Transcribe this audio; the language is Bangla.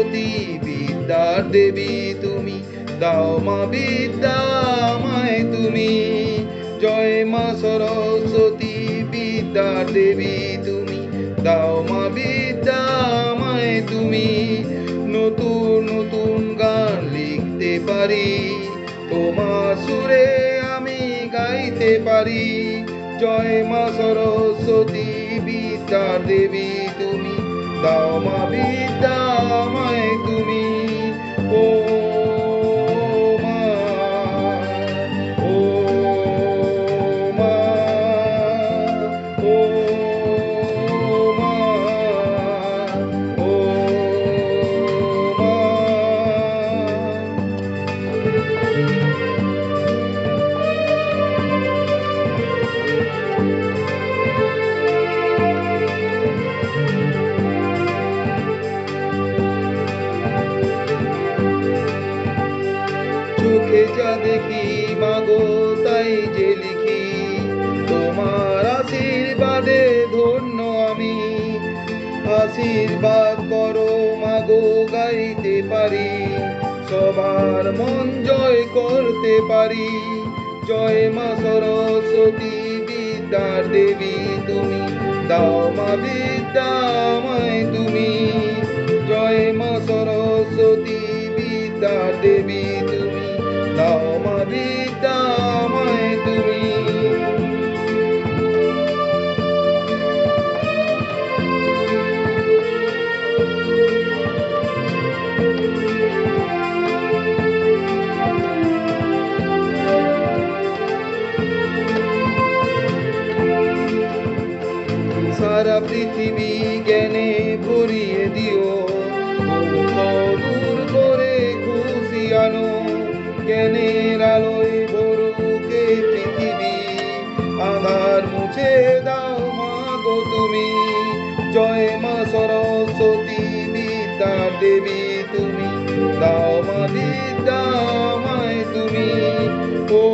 সরস্বতী বিদ্যার দেবী তুমি, দাও মা বিদ্যা আমায় তুমি। জয় মা সরস্বতী বিদ্যার দেবী তুমি, দাও মা বিদ্যা আমায় তুমি। নতুন নতুন গান লিখতে পারি, তোমার সুরে আমি গাইতে পারি। জয় মা সরস্বতী বিদ্যার দেবী তুমি, দাও মা বিদ্যা আমায় তুমি। ও মা, ও মা, ও মা, ও মা। চোখে যা দেখি মাগো তাই যে লিখি, তোমার আশীর্বাদে ধন্য আমি। আশীর্বাদ করো মাগো গাইতে পারি, সবার মন জয় করতে পারি। জয় মা সরস্বতী বিদ্যার দেবী তুমি, দাও মা বিদ্যা আমায় তুমি। জয় মা সরস্বতী বিদ্যার দেবী তুমি, দাও মা বিদ্যা আমায় তুমি। সারা পৃথিবী জ্ঞানে ভরিয়ে দিও, দুঃখ দূর করে খুশি আনো। জ্ঞানের আলোয় ভরুক এই পৃথিবী, আঁধার মুছে দাও মাগো তুমি। জয় মা সরস্বতী বিদ্যার দেবী তুমি, দাও মা বিদ্যা আমায় তুমি। ও